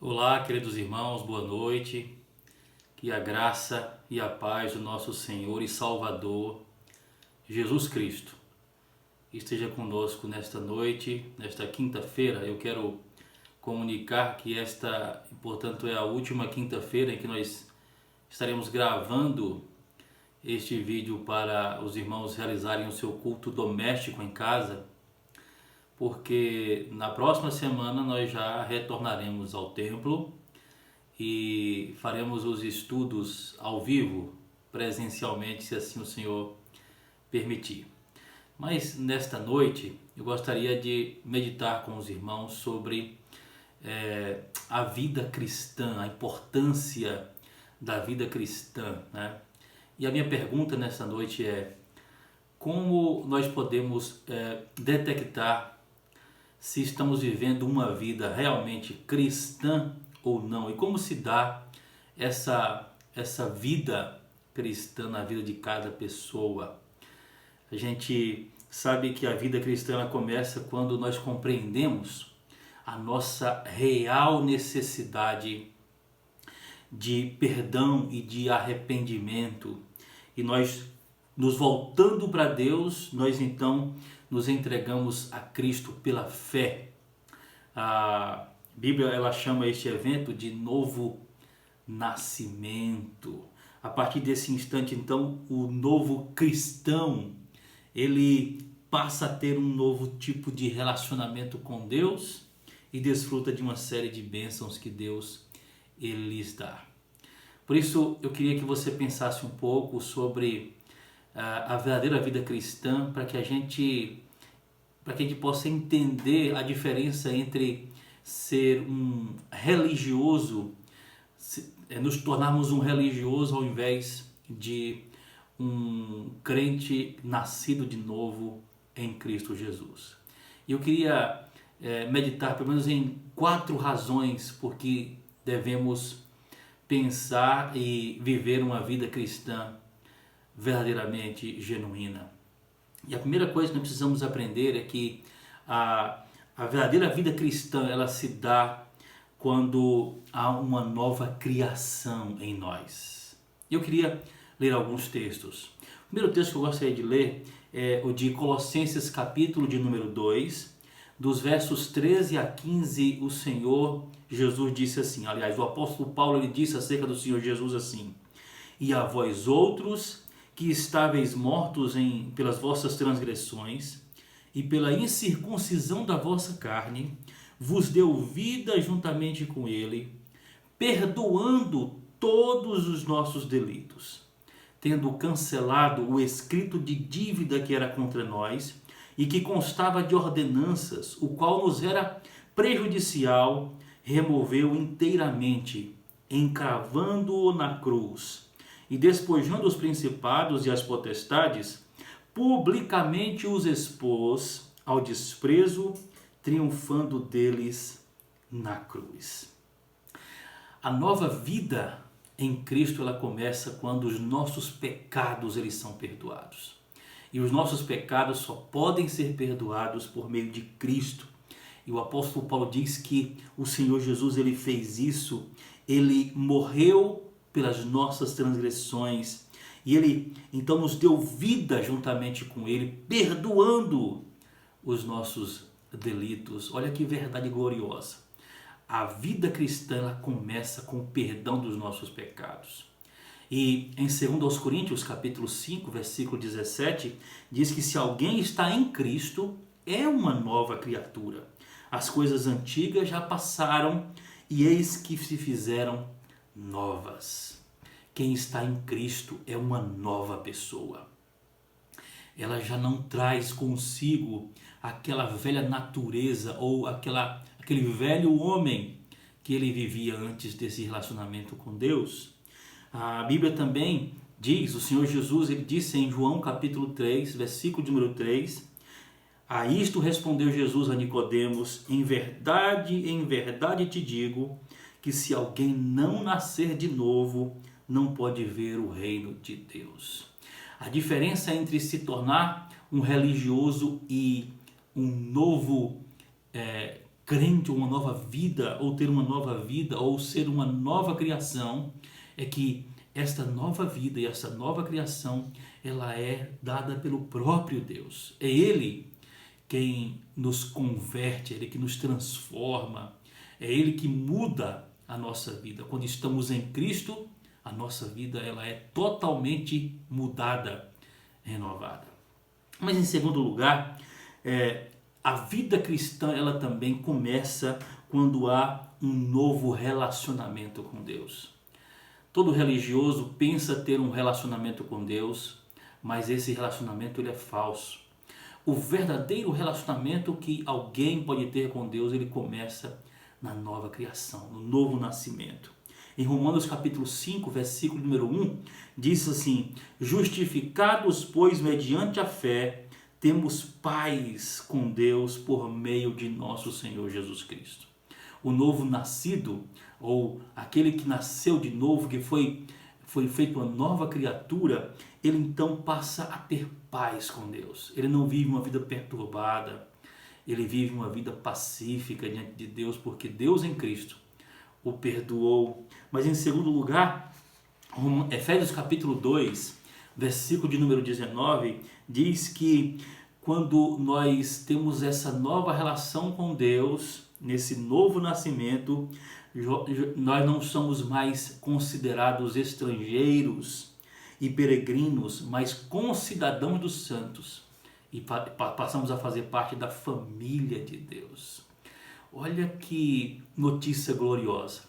Olá, queridos irmãos, boa noite. Que a graça e a paz do nosso Senhor e Salvador, Jesus Cristo, esteja conosco nesta noite, nesta quinta-feira. Eu quero comunicar que esta, portanto, é a última quinta-feira em que nós estaremos gravando este vídeo para os irmãos realizarem o seu culto doméstico em casa, porque na próxima semana nós já retornaremos ao templo e faremos os estudos ao vivo, presencialmente, se assim o Senhor permitir. Mas nesta noite eu gostaria de meditar com os irmãos sobre a vida cristã, a importância da vida cristã, né? E a minha pergunta nesta noite é: como nós podemos detectar se estamos vivendo uma vida realmente cristã ou não? E como se dá essa vida cristã na vida de cada pessoa? A gente sabe que a vida cristã ela começa quando nós compreendemos a nossa real necessidade de perdão e de arrependimento. E nós, nos voltando para Deus, nós então nos entregamos a Cristo pela fé. A Bíblia ela chama este evento de novo nascimento. A partir desse instante, então, o novo cristão, ele passa a ter um novo tipo de relacionamento com Deus e desfruta de uma série de bênçãos que Deus ele lhes dá. Por isso, eu queria que você pensasse um pouco sobre a verdadeira vida cristã, para que a gente possa entender a diferença entre ser um religioso, nos tornarmos um religioso ao invés de um crente nascido de novo em Cristo Jesus. E eu queria meditar pelo menos em 4 razões por que devemos pensar e viver uma vida cristã verdadeiramente genuína. E a primeira coisa que nós precisamos aprender é que a verdadeira vida cristã ela se dá quando há uma nova criação em nós. Eu queria ler alguns textos. O primeiro texto que eu gostaria de ler é o de Colossenses capítulo de número 2, dos versos 13 a 15, o Senhor Jesus disse assim, aliás, o apóstolo Paulo ele disse acerca do Senhor Jesus assim: "E a vós outros, que estáveis mortos pelas vossas transgressões e pela incircuncisão da vossa carne, vos deu vida juntamente com ele, perdoando todos os nossos delitos, tendo cancelado o escrito de dívida que era contra nós e que constava de ordenanças, o qual nos era prejudicial, removeu inteiramente, encravando-o na cruz, e despojando os principados e as potestades, publicamente os expôs ao desprezo, triunfando deles na cruz." A nova vida em Cristo ela começa quando os nossos pecados eles são perdoados. E os nossos pecados só podem ser perdoados por meio de Cristo. E o apóstolo Paulo diz que o Senhor Jesus ele fez isso, ele morreu pelas nossas transgressões e ele então nos deu vida juntamente com ele, perdoando os nossos delitos. Olha que verdade gloriosa. A vida cristã ela começa com o perdão dos nossos pecados. E em 2 Coríntios capítulo 5, versículo 17, diz que se alguém está em Cristo, é uma nova criatura. As coisas antigas já passaram e eis que se fizeram novas. Quem está em Cristo é uma nova pessoa. Ela já não traz consigo aquela velha natureza ou aquele velho homem que ele vivia antes desse relacionamento com Deus. A Bíblia também diz, o Senhor Jesus ele disse em João capítulo 3, versículo de número 3, "A isto respondeu Jesus a Nicodemos, em verdade te digo, que se alguém não nascer de novo, não pode ver o reino de Deus." A diferença entre se tornar um religioso e um novo crente, ou uma nova vida, ou ter uma nova vida, ou ser uma nova criação, é que esta nova vida e essa nova criação, ela é dada pelo próprio Deus. É Ele quem nos converte, é Ele que nos transforma, é Ele que muda a nossa vida. Quando estamos em Cristo, a nossa vida ela é totalmente mudada, renovada. Mas em segundo lugar, a vida cristã ela também começa quando há um novo relacionamento com Deus. Todo religioso pensa ter um relacionamento com Deus, mas esse relacionamento ele é falso. O verdadeiro relacionamento que alguém pode ter com Deus, ele começa na nova criação, no novo nascimento. Em Romanos capítulo 5, versículo número 1, diz assim: justificados, pois, mediante a fé, temos paz com Deus por meio de nosso Senhor Jesus Cristo. O novo nascido, ou aquele que nasceu de novo, que foi feito uma nova criatura, ele então passa a ter paz com Deus. Ele não vive uma vida perturbada, ele vive uma vida pacífica diante de Deus, porque Deus em Cristo o perdoou. Mas em segundo lugar, Efésios capítulo 2, versículo de número 19, diz que quando nós temos essa nova relação com Deus, nesse novo nascimento, nós não somos mais considerados estrangeiros e peregrinos, mas concidadãos dos santos, e passamos a fazer parte da família de Deus. Olha que notícia gloriosa.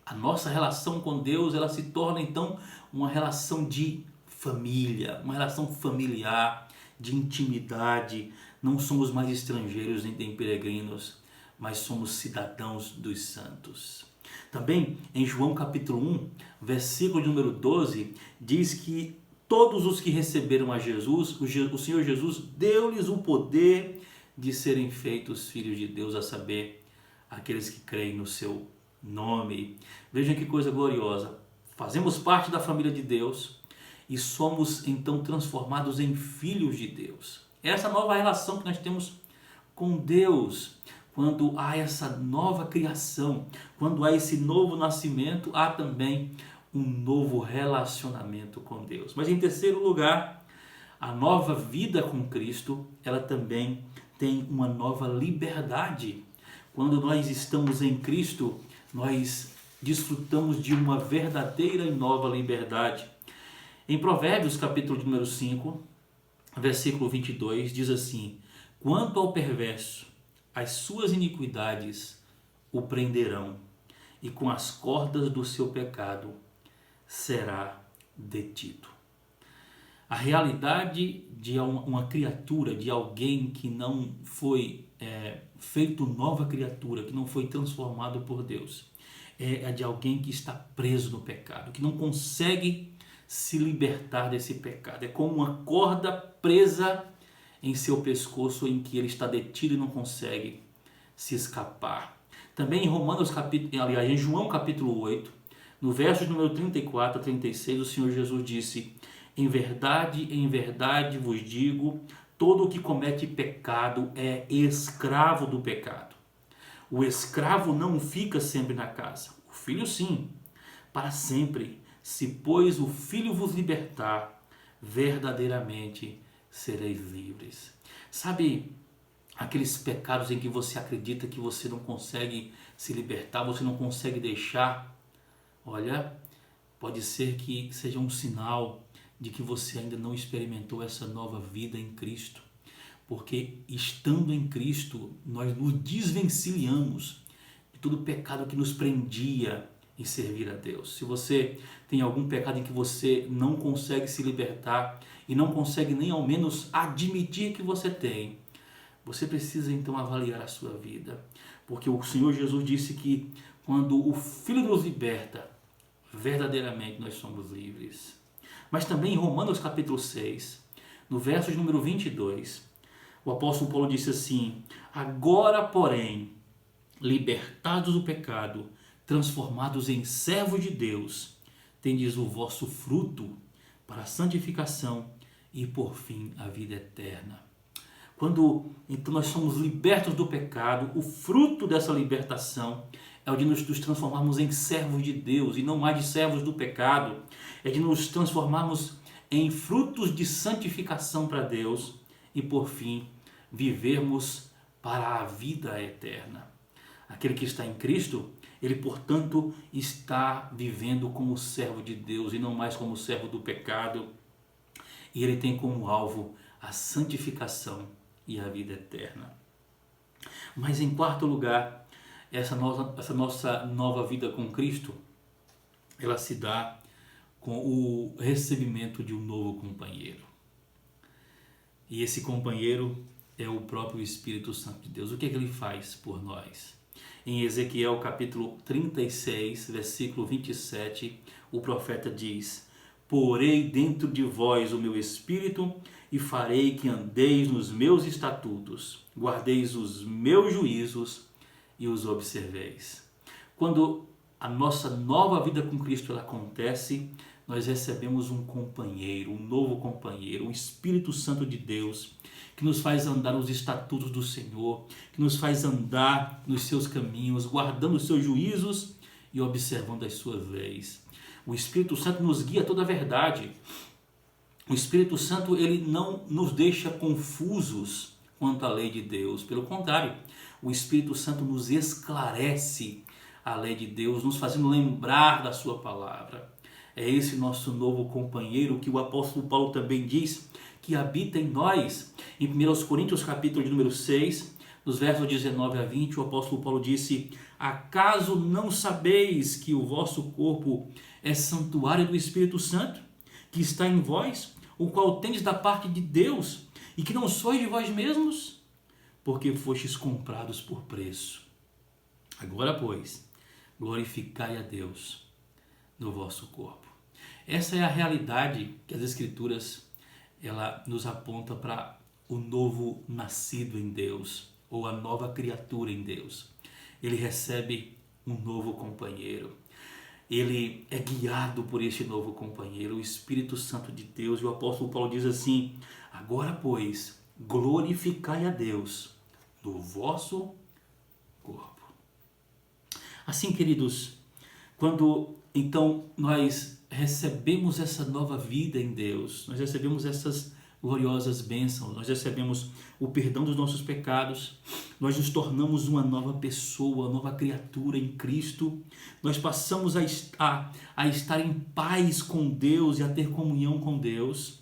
A nossa relação com Deus, ela se torna então uma relação de família, uma relação familiar, de intimidade. Não somos mais estrangeiros nem peregrinos, mas somos cidadãos dos santos. Também em João capítulo 1, versículo de número 12, diz que todos os que receberam a Jesus, o Senhor Jesus deu-lhes o poder de serem feitos filhos de Deus, a saber, aqueles que creem no seu nome. Vejam que coisa gloriosa. Fazemos parte da família de Deus e somos então transformados em filhos de Deus. Essa nova relação que nós temos com Deus, quando há essa nova criação, quando há esse novo nascimento, há também um novo relacionamento com Deus. Mas em terceiro lugar, a nova vida com Cristo, ela também tem uma nova liberdade. Quando nós estamos em Cristo, nós desfrutamos de uma verdadeira e nova liberdade. Em Provérbios, capítulo número 5, versículo 22, diz assim: quanto ao perverso, as suas iniquidades o prenderão, e com as cordas do seu pecado será detido. A realidade de uma criatura, de alguém que não foi feito nova criatura, que não foi transformado por Deus, é a de alguém que está preso no pecado, que não consegue se libertar desse pecado. É como uma corda presa em seu pescoço, em que ele está detido e não consegue se escapar. Também em João capítulo 8, no verso número 34 a 36, o Senhor Jesus disse: em verdade vos digo, todo o que comete pecado é escravo do pecado. O escravo não fica sempre na casa, o filho sim, para sempre. Se, pois, o Filho vos libertar, verdadeiramente sereis livres. Sabe aqueles pecados em que você acredita que você não consegue se libertar, você não consegue deixar? Olha, pode ser que seja um sinal de que você ainda não experimentou essa nova vida em Cristo. Porque estando em Cristo, nós nos desvencilhamos de todo pecado que nos prendia em servir a Deus. Se você tem algum pecado em que você não consegue se libertar e não consegue nem ao menos admitir que você tem, você precisa então avaliar a sua vida. Porque o Senhor Jesus disse que quando o Filho nos liberta, verdadeiramente nós somos livres. Mas também em Romanos capítulo 6, no verso de número 22, o apóstolo Paulo disse assim: agora, porém, libertados do pecado, transformados em servos de Deus, tendes o vosso fruto para a santificação e por fim a vida eterna. Quando então nós somos libertos do pecado, o fruto dessa libertação é o de nos transformarmos em servos de Deus e não mais de servos do pecado. É de nos transformarmos em frutos de santificação para Deus e, por fim, vivermos para a vida eterna. Aquele que está em Cristo, ele, portanto, está vivendo como servo de Deus e não mais como servo do pecado. E ele tem como alvo a santificação e a vida eterna. Mas, em quarto lugar, essa nossa nova vida com Cristo, ela se dá com o recebimento de um novo companheiro. E esse companheiro é o próprio Espírito Santo de Deus. O que é que ele faz por nós? Em Ezequiel capítulo 36, versículo 27, o profeta diz: porei dentro de vós o meu Espírito e farei que andeis nos meus estatutos, guardeis os meus juízos e os observeis. Quando a nossa nova vida com Cristo ela acontece, nós recebemos um companheiro, um novo companheiro, o Espírito Santo de Deus, que nos faz andar nos estatutos do Senhor, que nos faz andar nos seus caminhos, guardando os seus juízos e observando as suas leis. O Espírito Santo nos guia a toda a verdade. O Espírito Santo ele não nos deixa confusos quanto à lei de Deus. Pelo contrário, o Espírito Santo nos esclarece a lei de Deus, nos fazendo lembrar da sua palavra. É esse nosso novo companheiro que o apóstolo Paulo também diz que habita em nós. Em 1 Coríntios capítulo de número 6, nos versos 19 a 20, o apóstolo Paulo disse: acaso não sabeis que o vosso corpo é santuário do Espírito Santo, que está em vós, o qual tendes da parte de Deus, e que não sois de vós mesmos? Porque fostes comprados por preço. Agora, pois, glorificai a Deus no vosso corpo. Essa é a realidade que as Escrituras ela nos aponta para o novo nascido em Deus, ou a nova criatura em Deus. Ele recebe um novo companheiro. Ele é guiado por este novo companheiro, o Espírito Santo de Deus. E o apóstolo Paulo diz assim: agora, pois, glorificai a Deus no vosso corpo. Assim, queridos, quando então nós recebemos essa nova vida em Deus, nós recebemos essas gloriosas bênçãos, nós recebemos o perdão dos nossos pecados, nós nos tornamos uma nova pessoa, nova criatura em Cristo, nós passamos a estar em paz com Deus e a ter comunhão com Deus,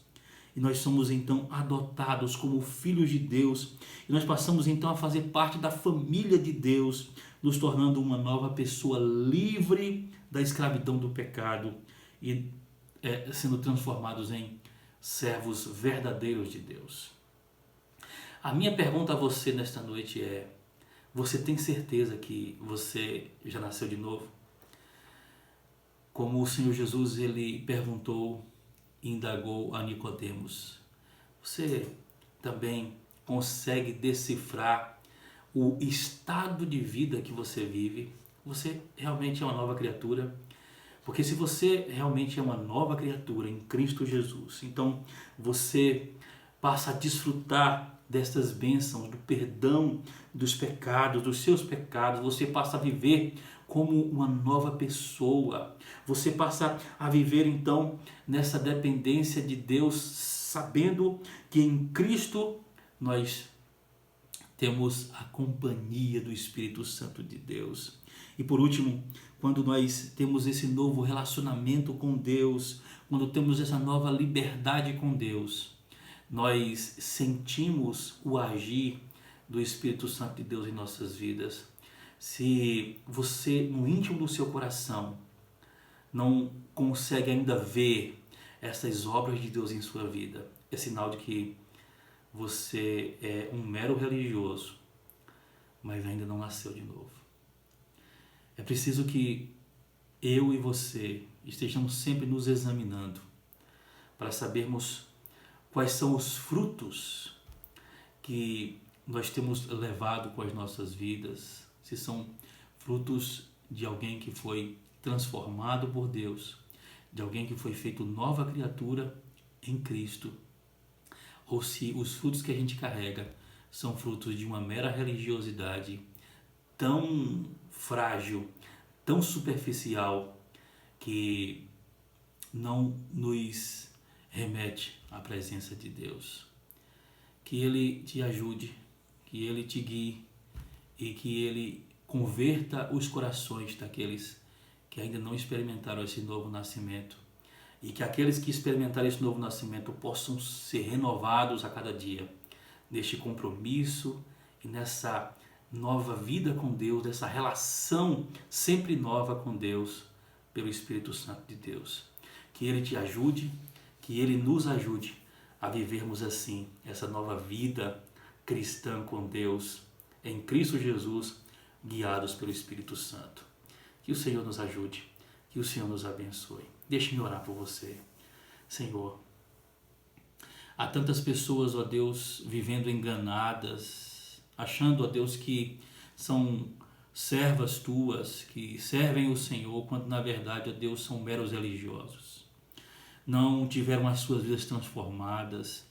e nós somos então adotados como filhos de Deus, e nós passamos então a fazer parte da família de Deus, nos tornando uma nova pessoa livre da escravidão do pecado e sendo transformados em servos verdadeiros de Deus. A minha pergunta a você nesta noite é: você tem certeza que você já nasceu de novo? Como o Senhor Jesus ele perguntou e indagou a Nicodemos, você também consegue decifrar o estado de vida que você vive? Você realmente é uma nova criatura? Porque se você realmente é uma nova criatura em Cristo Jesus, então você passa a desfrutar destas bênçãos, do perdão dos pecados, dos seus pecados, você passa a viver como uma nova pessoa, você passa a viver então nessa dependência de Deus, sabendo que em Cristo nós temos a companhia do Espírito Santo de Deus. E por último, quando nós temos esse novo relacionamento com Deus, quando temos essa nova liberdade com Deus, nós sentimos o agir do Espírito Santo de Deus em nossas vidas. Se você, no íntimo do seu coração, não consegue ainda ver essas obras de Deus em sua vida, é sinal de que você é um mero religioso, mas ainda não nasceu de novo. É preciso que eu e você estejamos sempre nos examinando para sabermos quais são os frutos que nós temos levado com as nossas vidas, se são frutos de alguém que foi transformado por Deus, de alguém que foi feito nova criatura em Cristo, ou se os frutos que a gente carrega são frutos de uma mera religiosidade tão frágil, tão superficial, que não nos remete à presença de Deus. Que Ele te ajude, que Ele te guie e que Ele converta os corações daqueles que ainda não experimentaram esse novo nascimento, e que aqueles que experimentaram esse novo nascimento possam ser renovados a cada dia neste compromisso e nessa nova vida com Deus, dessa relação sempre nova com Deus pelo Espírito Santo de Deus. Que Ele te ajude, que Ele nos ajude a vivermos assim essa nova vida cristã com Deus em Cristo Jesus, guiados pelo Espírito Santo. Que o Senhor nos ajude, que o Senhor nos abençoe. Deixe-me orar por você. Senhor, há tantas pessoas, ó Deus, vivendo enganadas, achando, ó Deus, que são servas tuas, que servem o Senhor, quando na verdade, ó Deus, são meros religiosos. Não tiveram as suas vidas transformadas,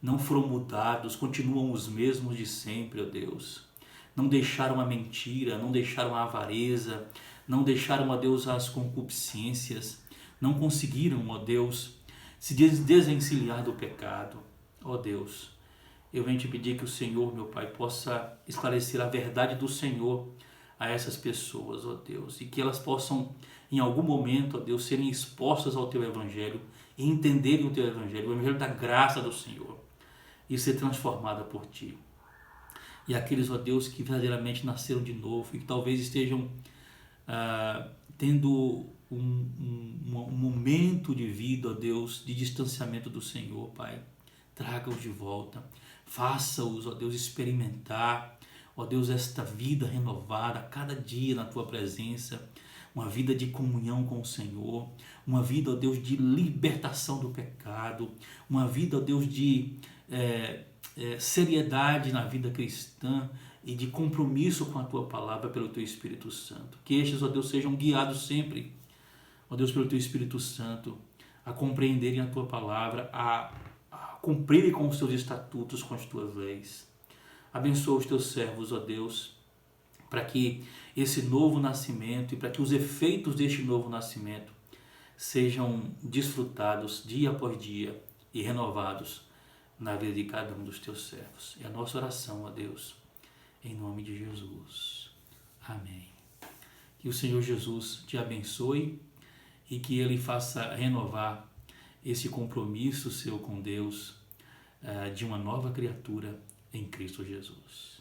não foram mudados, continuam os mesmos de sempre, ó Deus. Não deixaram a mentira, não deixaram a avareza, não deixaram, ó Deus, as concupiscências, não conseguiram, ó Deus, se desencilhar do pecado. Ó Deus, eu venho te pedir que o Senhor, meu Pai, possa esclarecer a verdade do Senhor a essas pessoas, ó Deus, e que elas possam, em algum momento, ó Deus, serem expostas ao Teu Evangelho e entenderem o Teu Evangelho, o Evangelho da graça do Senhor, e ser transformada por Ti. E aqueles, ó Deus, que verdadeiramente nasceram de novo e que talvez estejam tendo um momento de vida, ó Deus, de distanciamento do Senhor, Pai. Traga-os de volta, faça-os, ó Deus, experimentar, ó Deus, esta vida renovada a cada dia na Tua presença, uma vida de comunhão com o Senhor, uma vida, ó Deus, de libertação do pecado, uma vida, ó Deus, de seriedade na vida cristã e de compromisso com a Tua palavra pelo Teu Espírito Santo. Que estes, ó Deus, sejam guiados sempre, ó Deus, pelo Teu Espírito Santo, a compreenderem a Tua palavra, a cumprirem com os Teus estatutos, com as Tuas leis. Abençoa os Teus servos, ó Deus, para que esse novo nascimento e para que os efeitos deste novo nascimento sejam desfrutados dia após dia e renovados na vida de cada um dos Teus servos. É a nossa oração, ó Deus, em nome de Jesus. Amém. Que o Senhor Jesus te abençoe e que Ele faça renovar esse compromisso seu com Deus de uma nova criatura em Cristo Jesus.